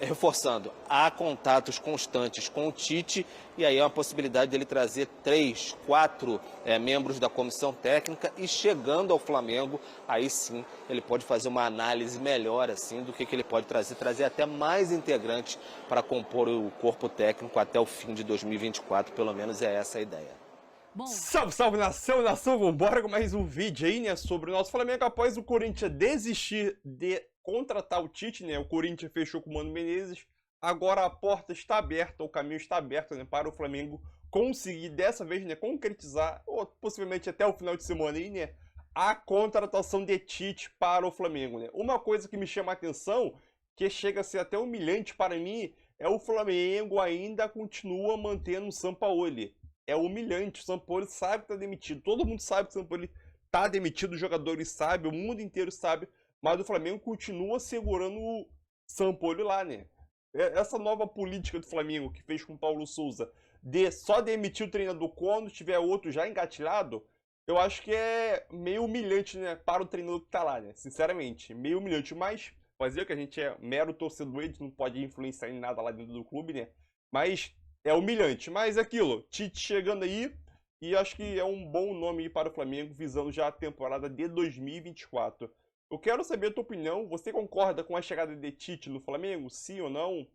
Reforçando, há contatos constantes com o Tite e aí é uma possibilidade dele trazer 3, 4 membros da comissão técnica e chegando ao Flamengo, aí sim ele pode fazer uma análise melhor assim do que ele pode trazer até mais integrantes para compor o corpo técnico até o fim de 2024, pelo menos é essa a ideia. Bom. Salve, salve, nação, vambora com mais um vídeo aí, né, sobre o nosso Flamengo após o Corinthians desistir de contratar o Tite, né, o Corinthians fechou com o Mano Menezes, agora a porta está aberta, o caminho está aberto, né, para o Flamengo conseguir dessa vez, né, concretizar, ou possivelmente até o final de semana aí, né, a contratação de Tite para o Flamengo, né. Uma coisa que me chama a atenção, que chega a ser até humilhante para mim, é o Flamengo ainda continua mantendo o Sampaoli. É humilhante, o Sampaoli sabe que tá demitido, todo mundo sabe que o Sampaoli tá demitido, os jogadores sabem, o mundo inteiro sabe, mas o Flamengo continua segurando o Sampaoli lá, né? Essa nova política do Flamengo que fez com o Paulo Souza de só demitir o treinador quando tiver outro já engatilhado, eu acho que é meio humilhante, né, para o treinador que tá lá, né? Sinceramente, meio humilhante, mas fazer que a gente é mero torcedor, a gente não pode influenciar em nada lá dentro do clube, né? Mas é humilhante, mas é aquilo, Tite chegando aí, e acho que é um bom nome aí para o Flamengo, visando já a temporada de 2024. Eu quero saber a tua opinião, você concorda com a chegada de Tite no Flamengo, sim ou não?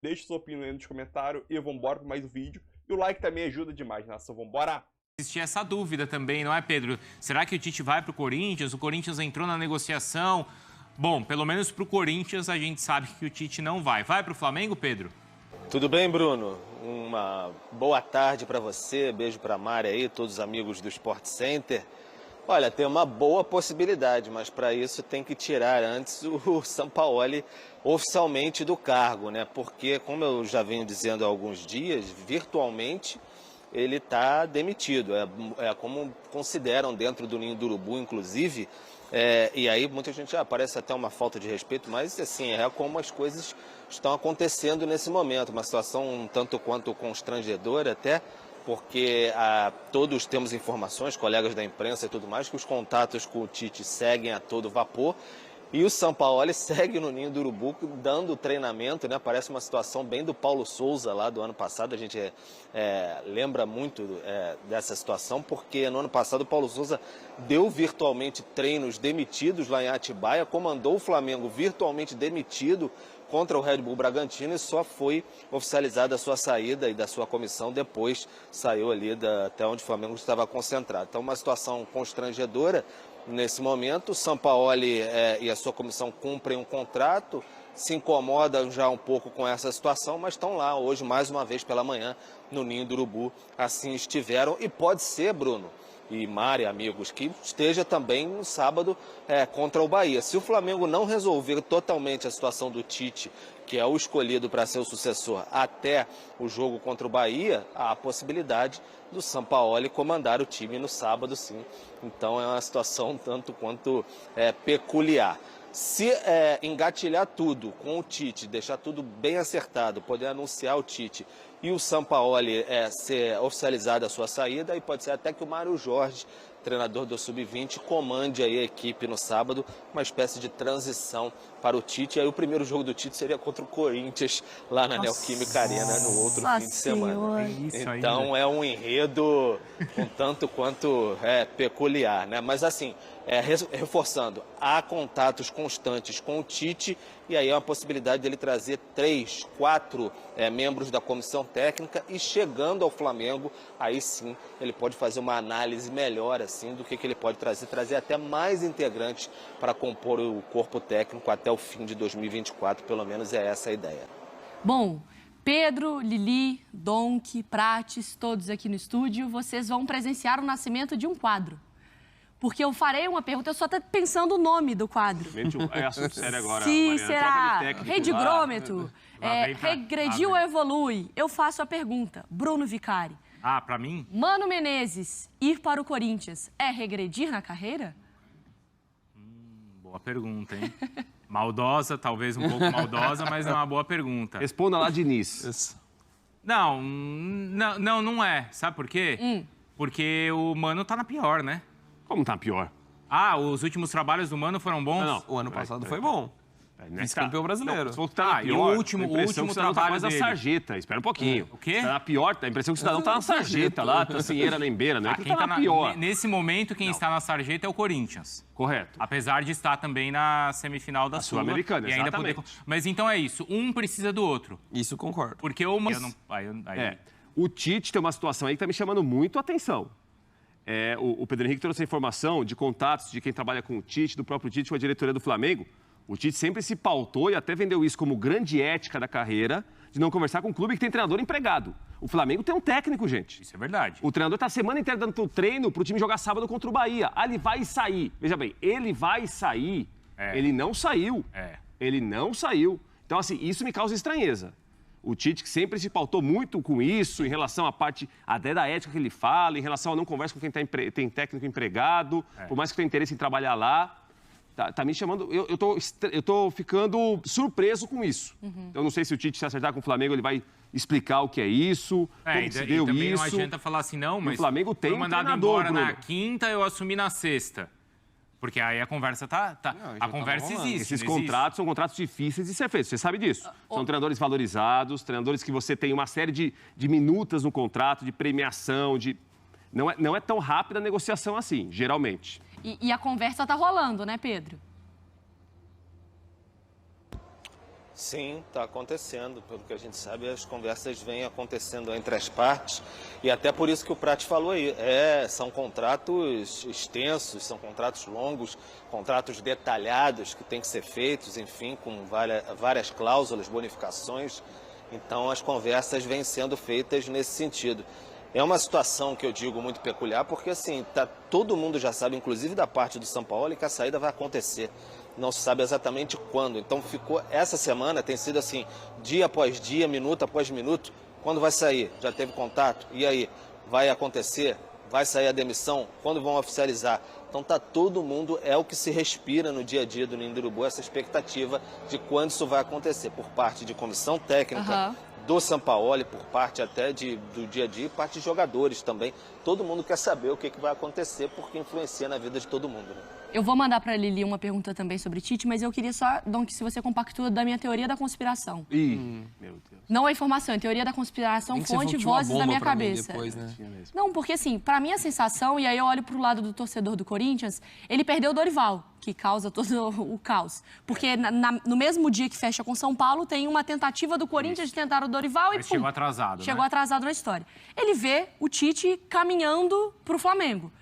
Deixe sua opinião aí nos comentários e vambora para mais um vídeo. E o like também ajuda demais, nação, vambora! Existia essa dúvida também, não é, Pedro? Será que o Tite vai para o Corinthians? O Corinthians entrou na negociação. Bom, pelo menos para o Corinthians a gente sabe que o Tite não vai. Vai para o Flamengo, Pedro? Tudo bem, Bruno? Uma boa tarde para você, beijo para a Mari aí, todos os amigos do Sport Center. Olha, tem uma boa possibilidade, mas para isso tem que tirar antes o Sampaoli oficialmente do cargo, né? Porque, como eu já venho dizendo há alguns dias, virtualmente ele está demitido. É como consideram dentro do Ninho do Urubu, inclusive. E aí muita gente parece até uma falta de respeito, mas assim, é como as coisas estão acontecendo nesse momento, uma situação um tanto quanto constrangedora até, porque todos temos informações, colegas da imprensa e tudo mais, que os contatos com o Tite seguem a todo vapor e o Sampaoli segue no Ninho do Urubu dando treinamento, né? Parece uma situação bem do Paulo Souza lá do ano passado, a gente lembra muito dessa situação, porque no ano passado o Paulo Souza deu virtualmente treinos demitidos lá em Atibaia, comandou o Flamengo virtualmente demitido contra o Red Bull Bragantino e só foi oficializada a sua saída e da sua comissão depois saiu ali até onde o Flamengo estava concentrado. Então uma situação constrangedora nesse momento, o Sampaoli e a sua comissão cumprem um contrato, se incomodam já um pouco com essa situação, mas estão lá hoje mais uma vez pela manhã no Ninho do Urubu, assim estiveram e pode ser, Bruno e Mari, amigos, que esteja também no sábado contra o Bahia. Se o Flamengo não resolver totalmente a situação do Tite, que é o escolhido para ser o sucessor, até o jogo contra o Bahia, há a possibilidade do Sampaoli comandar o time no sábado, sim. Então é uma situação tanto quanto peculiar. Se engatilhar tudo com o Tite, deixar tudo bem acertado, poder anunciar o Tite e o Sampaoli ser oficializada a sua saída, aí pode ser até que o Mário Jorge, treinador do Sub-20, comande aí a equipe no sábado, uma espécie de transição para o Tite. E aí o primeiro jogo do Tite seria contra o Corinthians, lá na Neoquímica Arena, no outro fim de semana. Então é um enredo um tanto quanto peculiar, né? Mas assim, reforçando, há contatos constantes com o Tite e aí é uma possibilidade dele trazer 3, 4 membros da comissão técnica e chegando ao Flamengo, aí sim ele pode fazer uma análise melhor assim do que ele pode trazer até mais integrantes para compor o corpo técnico até o fim de 2024, pelo menos é essa a ideia. Bom, Pedro, Lili, Donk, Prates, todos aqui no estúdio, vocês vão presenciar o nascimento de um quadro. Porque eu farei uma pergunta, eu só estou pensando o nome do quadro. É assunto sério agora, Se Mariana. será redigrômetro, regrediu ou evolui? Eu faço a pergunta. Bruno Vicari. Ah, pra mim? Mano Menezes, ir para o Corinthians é regredir na carreira? Boa pergunta, hein? Maldosa, talvez um pouco maldosa, mas é uma boa pergunta. Responda lá, Diniz. Não é. Sabe por quê? Porque o Mano tá na pior, né? Como tá pior? Os últimos trabalhos do Mano foram bons? Não, o ano passado foi bom. Vice-campeão brasileiro. Você falou que tá na e pior. o último A impressão que o cidadão tá trabalho mais na dele. sarjeta. Espera um pouquinho. O quê? Tá na pior. A impressão que o cidadão tá na sarjeta lá, Tancinheira, Lembeira. Não é que Quem tá na pior. Nesse momento, quem está na sarjeta é o Corinthians. Correto. Apesar de estar também na semifinal da Sul-Americana, e ainda poder... exatamente. Mas então é isso, um precisa do outro. Isso concordo. Porque uma... O Tite tem uma situação aí que tá me chamando muito a atenção. O Pedro Henrique trouxe a informação de contatos de quem trabalha com o Tite, do próprio Tite com a diretoria do Flamengo. O Tite sempre se pautou e até vendeu isso como grande ética da carreira, de não conversar com um clube que tem treinador empregado. O Flamengo tem um técnico, gente. Isso é verdade. O treinador está a semana inteira dando treino para o time jogar sábado contra o Bahia. Ele vai sair. Veja bem, ele vai sair. Ele não saiu. Ele não saiu. Então, assim, isso me causa estranheza. O Tite que sempre se pautou muito com isso, em relação à parte até da ética que ele fala, em relação a não conversa com quem tem técnico empregado, por mais que tenha interesse em trabalhar lá. Tá me chamando... Eu tô ficando surpreso com isso. Eu não sei se o Tite se acertar com o Flamengo, ele vai explicar o que é isso, como se deu também isso. Não adianta falar assim, não, mas... O Flamengo tem foi mandado treinador, embora na Bruno. quinta, eu assumi na sexta. Porque aí a conversa a conversa existe. Esses contratos são contratos difíceis de ser feitos, você sabe disso. São treinadores valorizados, treinadores que você tem uma série de minutas no contrato, de premiação, Não é tão rápida a negociação assim, geralmente. E a conversa tá rolando, né, Pedro? Sim, está acontecendo. Pelo que a gente sabe, as conversas vêm acontecendo entre as partes. E até por isso que o Prati falou aí. São contratos extensos, são contratos longos, contratos detalhados que têm que ser feitos, enfim, com várias cláusulas, bonificações. Então, as conversas vêm sendo feitas nesse sentido. É uma situação que eu digo muito peculiar, porque assim, todo mundo já sabe, inclusive da parte do São Paulo, que a saída vai acontecer. Não se sabe exatamente quando. Então essa semana tem sido assim, dia após dia, minuto após minuto. Quando vai sair? Já teve contato? E aí? Vai acontecer? Vai sair a demissão? Quando vão oficializar? Então todo mundo, é o que se respira no dia a dia do Ninho do Urubu, essa expectativa de quando isso vai acontecer, por parte de comissão técnica, do Sampaoli, por parte até do dia a dia, e parte de jogadores também. Todo mundo quer saber o que vai acontecer, porque influencia na vida de todo mundo, né? Eu vou mandar para a Lili uma pergunta também sobre Tite, mas eu queria só, Dom, que se você compactua da minha teoria da conspiração. Meu Deus. Não a informação, é teoria da conspiração, fonte, vozes da minha cabeça. Depois, né? Não, porque assim, para mim a sensação, e aí eu olho pro lado do torcedor do Corinthians, ele perdeu o Dorival, que causa todo o caos. Porque no mesmo dia que fecha com São Paulo, tem uma tentativa do Corinthians de tentar o Dorival e Mas chegou atrasado, chegou atrasado na história. Ele vê o Tite caminhando pro Flamengo.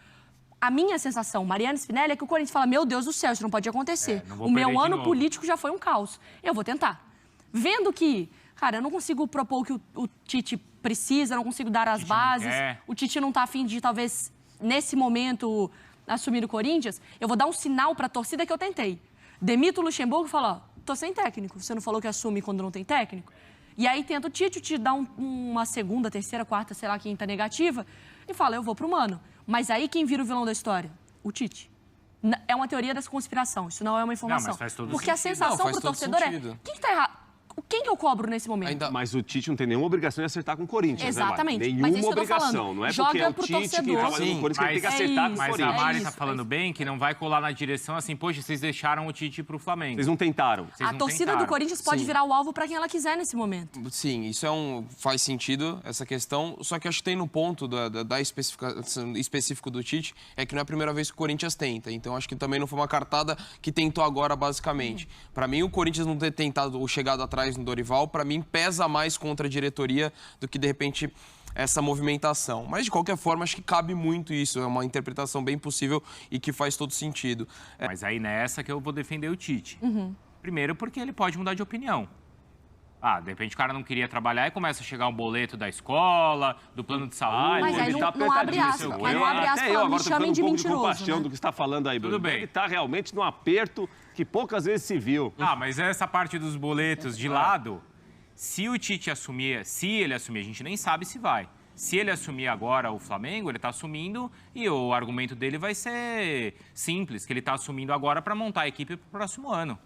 A minha sensação, Mariana Spinelli, é que o Corinthians fala, meu Deus do céu, isso não pode acontecer. O meu ano político já foi um caos. Eu vou tentar. Vendo que, cara, eu não consigo propor o que o Tite precisa, não consigo dar as bases. O Tite não tá afim de, talvez, nesse momento, assumir o Corinthians. Eu vou dar um sinal pra torcida que eu tentei. Demito o Luxemburgo e falo, ó, tô sem técnico. Você não falou que assume quando não tem técnico? E aí tenta o Tite dá uma segunda, terceira, quarta, sei lá, quinta negativa, e fala, eu vou pro Mano. Mas aí quem vira o vilão da história? O Tite. É uma teoria dessa conspiração, isso não é uma informação. Não, mas faz todo porque a sentido. sensação pro torcedor sentido. quem que tá errado? Quem que eu cobro nesse momento? Mas o Tite não tem nenhuma obrigação de acertar com o Corinthians, Exatamente. Né, Mas nenhuma isso que eu tô obrigação. falando. Não é Joga porque é o pro Tite torcedor. quem trabalha no Corinthians que ele tem que acertar com o Mas Corinthians. a Mari isso, tá falando bem que não vai colar na direção assim, poxa, vocês deixaram o Tite pro Flamengo. Vocês não tentaram. Vocês A não torcida tentaram. do Corinthians pode virar o alvo pra quem ela quiser nesse momento. Sim, isso faz sentido, essa questão. Só que acho que tem no ponto da especificação específico do Tite, é que não é a primeira vez que o Corinthians tenta. Então acho que também não foi uma cartada que tentou agora, basicamente. Para mim, o Corinthians não ter tentado ou chegado atrás no Dorival, para mim, pesa mais contra a diretoria do que, de repente, essa movimentação. Mas, de qualquer forma, acho que cabe muito isso. É uma interpretação bem possível e que faz todo sentido. Mas aí nessa que eu vou defender o Tite. Primeiro porque ele pode mudar de opinião. De repente o cara não queria trabalhar e começa a chegar um boleto da escola, do plano de saúde. Mas aí ele tá não abre apertadinho, aspas. seu Mas não abre aspas Até eu falando, me agora tô chamem ficando de um pouco mentiroso. de compaixão Né? do que está falando aí, Bruno. Tudo bem. Ele tá realmente num aperto que poucas vezes se viu. Mas essa parte dos boletos de lado, se o Tite assumir, a gente nem sabe se vai. Se ele assumir agora o Flamengo, ele está assumindo e o argumento dele vai ser simples, que ele está assumindo agora para montar a equipe para o próximo ano.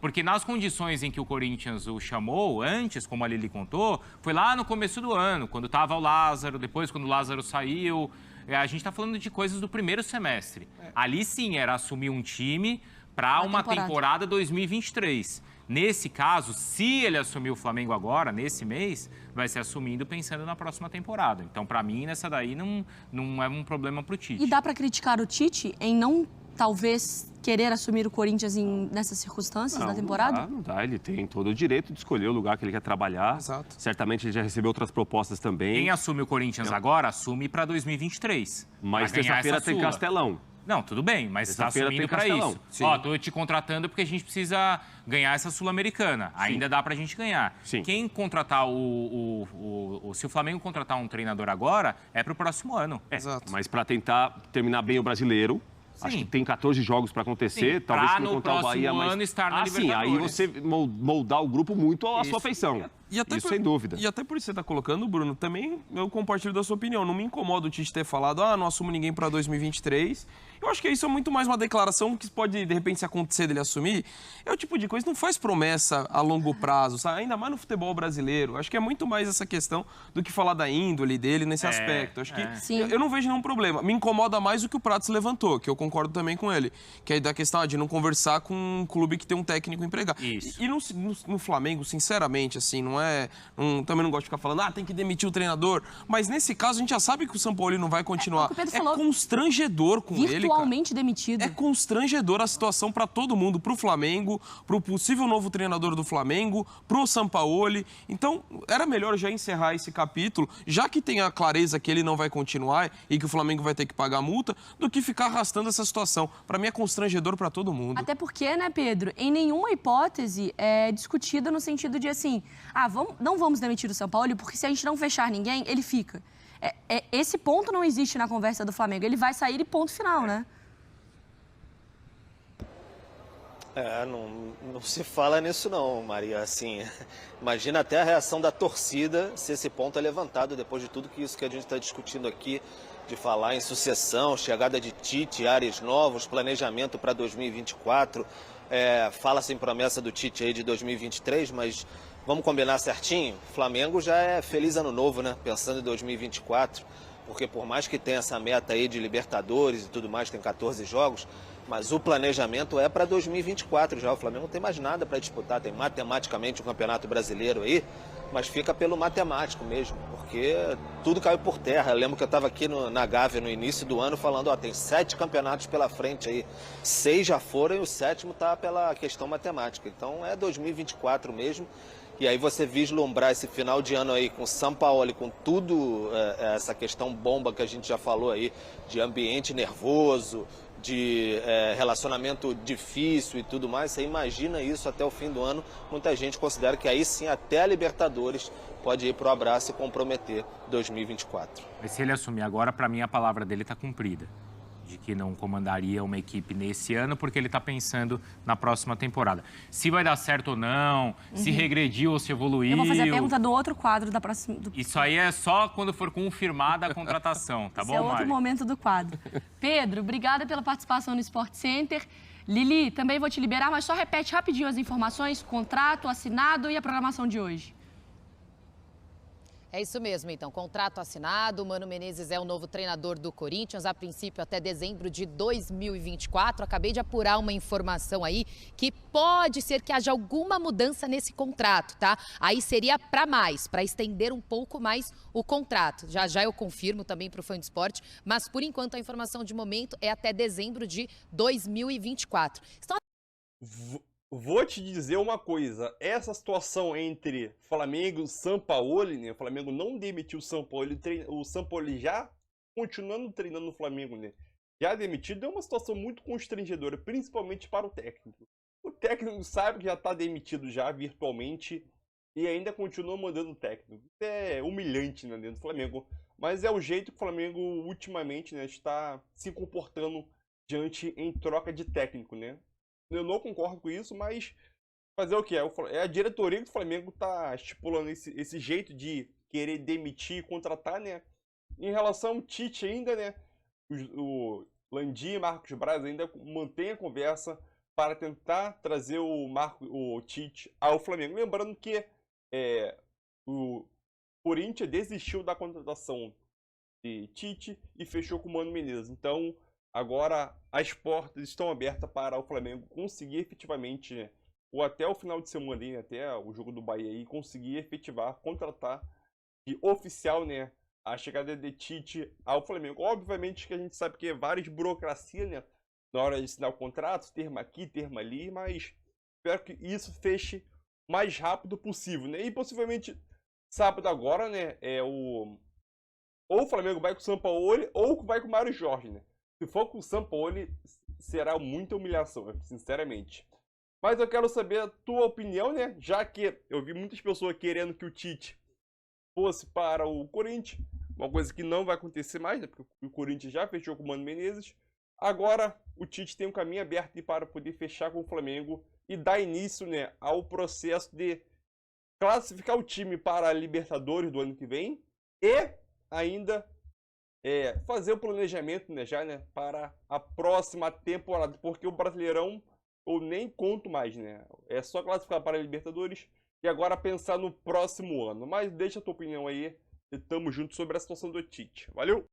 Porque nas condições em que o Corinthians o chamou antes, como a Lili contou, foi lá no começo do ano, quando estava o Lázaro, depois quando o Lázaro saiu. A gente está falando de coisas do primeiro semestre. Ali sim era assumir um time para uma temporada 2023. Nesse caso, se ele assumir o Flamengo agora, nesse mês, vai ser assumindo pensando na próxima temporada. Então, para mim, nessa daí não é um problema para o Tite. E dá para criticar o Tite em não, talvez, querer assumir o Corinthians nessas circunstâncias da temporada? Não dá. Ele tem todo o direito de escolher o lugar que ele quer trabalhar. Exato. Certamente ele já recebeu outras propostas também. Quem assume o Corinthians agora, assume para 2023. Mas terça-feira tem Castelão. Não, tudo bem, mas está assumindo para isso. Sim. Ó, tô te contratando porque a gente precisa ganhar essa Sul-Americana. Ainda dá pra gente ganhar. Sim. Quem contratar se o Flamengo contratar um treinador agora, é pro próximo ano. Exato. Mas para tentar terminar bem o Brasileiro, acho que tem 14 jogos para acontecer. Sim, talvez pra não no contar o Bahia, próximo mas ano estar na aí Libertadores. você moldar o grupo muito à sua feição. Isso sem dúvida. E até por isso que você está colocando, Bruno, também eu compartilho da sua opinião. Não me incomoda o Tite ter falado, não assumo ninguém para 2023. Eu acho que isso é muito mais uma declaração que pode, de repente, se acontecer dele assumir. É o tipo de coisa que não faz promessa a longo prazo, sabe? Ainda mais no futebol brasileiro. Acho que é muito mais essa questão do que falar da índole dele nesse aspecto. Acho que eu não vejo nenhum problema. Me incomoda mais o que o Prates levantou, que eu concordo também com ele. Que é da questão de não conversar com um clube que tem um técnico empregado. Isso. E no Flamengo, sinceramente, assim, também não gosto de ficar falando, tem que demitir o treinador. Mas nesse caso, a gente já sabe que o Sampaoli não vai continuar. É constrangedor com ele, virtualmente demitido. É constrangedor a situação para todo mundo, para o Flamengo, para o possível novo treinador do Flamengo, para o Sampaoli. Então, era melhor já encerrar esse capítulo, já que tem a clareza que ele não vai continuar e que o Flamengo vai ter que pagar multa, do que ficar arrastando essa situação. Para mim é constrangedor para todo mundo. Até porque, né, Pedro, em nenhuma hipótese é discutida no sentido de assim, não vamos demitir o Sampaoli, porque se a gente não fechar ninguém, ele fica. Esse ponto não existe na conversa do Flamengo. Ele vai sair e ponto final, né? Não se fala nisso não, Maria. Assim, imagina até a reação da torcida se esse ponto é levantado depois de tudo isso que a gente está discutindo aqui, de falar em sucessão, chegada de Tite, áreas novos, planejamento para 2024. Fala-se em promessa do Tite aí de 2023, mas vamos combinar certinho? O Flamengo já é feliz ano novo, né? Pensando em 2024, porque por mais que tenha essa meta aí de Libertadores e tudo mais, tem 14 jogos, mas o planejamento é para 2024 já. O Flamengo não tem mais nada para disputar, tem matematicamente o Campeonato Brasileiro aí, mas fica pelo matemático mesmo, porque tudo caiu por terra. Eu lembro que eu estava aqui na Gávea no início do ano falando, tem 7 campeonatos pela frente aí, 6 já foram e o 7º está pela questão matemática. Então é 2024 mesmo. E aí você vislumbrar esse final de ano aí com o Sampaoli, com tudo essa questão bomba que a gente já falou aí, de ambiente nervoso, de relacionamento difícil e tudo mais, você imagina isso até o fim do ano. Muita gente considera que aí sim até a Libertadores pode ir para o abraço e comprometer 2024. Mas se ele assumir agora, para mim a palavra dele está cumprida. De que não comandaria uma equipe nesse ano, porque ele está pensando na próxima temporada. Se vai dar certo ou não, se regrediu ou se evoluiu... Eu vou fazer a pergunta do outro quadro da próxima... Isso aí é só quando for confirmada a contratação, tá bom, Mari? Esse é outro Mari? momento do quadro. Pedro, obrigada pela participação no Sport Center. Lili, também vou te liberar, mas só repete rapidinho as informações, contrato assinado e a programação de hoje. É isso mesmo, então. Contrato assinado. Mano Menezes é o novo treinador do Corinthians, a princípio até dezembro de 2024. Acabei de apurar uma informação aí que pode ser que haja alguma mudança nesse contrato, tá? Aí seria para estender um pouco mais o contrato. Já já eu confirmo também para o Fã de Esporte, mas por enquanto a informação de momento é até dezembro de 2024. Vou te dizer uma coisa, essa situação entre Flamengo e Sampaoli, né? O Flamengo não demitiu o Sampaoli, o Sampaoli já continuando treinando no Flamengo, né? Já demitido, é uma situação muito constrangedora, principalmente para o técnico. O técnico sabe que já está demitido já virtualmente e ainda continua mandando o técnico. Isso é humilhante, né, dentro do Flamengo, mas é o jeito que o Flamengo ultimamente, né, está se comportando em troca de técnico, né? Eu não concordo com isso, mas fazer o que? É a diretoria do Flamengo tá estipulando esse jeito de querer demitir e contratar, né? Em relação ao Tite ainda, né? O Landim e Marcos Braz ainda mantém a conversa para tentar trazer o Tite ao Flamengo. Lembrando que o Corinthians desistiu da contratação de Tite e fechou com o Mano Menezes. Então, agora as portas estão abertas para o Flamengo conseguir efetivamente, né, ou até o final de semana, né, até o jogo do Bahia aí, conseguir efetivar, contratar e oficial, né, a chegada de Tite ao Flamengo. Obviamente que a gente sabe que é várias burocracias, né, na hora de assinar o contrato, termo aqui, termo ali, mas espero que isso feche o mais rápido possível, né, e possivelmente sábado agora, né, ou o Flamengo vai com o Sampaoli ou vai com o Mário Jorge, né. Se for com o Sampaoli, será muita humilhação, sinceramente. Mas eu quero saber a tua opinião, né? Já que eu vi muitas pessoas querendo que o Tite fosse para o Corinthians, uma coisa que não vai acontecer mais, né? Porque o Corinthians já fechou com o Mano Menezes. Agora o Tite tem um caminho aberto para poder fechar com o Flamengo e dar início, né, ao processo de classificar o time para a Libertadores do ano que vem e ainda fazer o planejamento, né, já, né, para a próxima temporada, porque o Brasileirão eu nem conto mais, né? É só classificar para a Libertadores e agora pensar no próximo ano. Mas deixa a tua opinião aí e tamo junto sobre a situação do Tite. Valeu!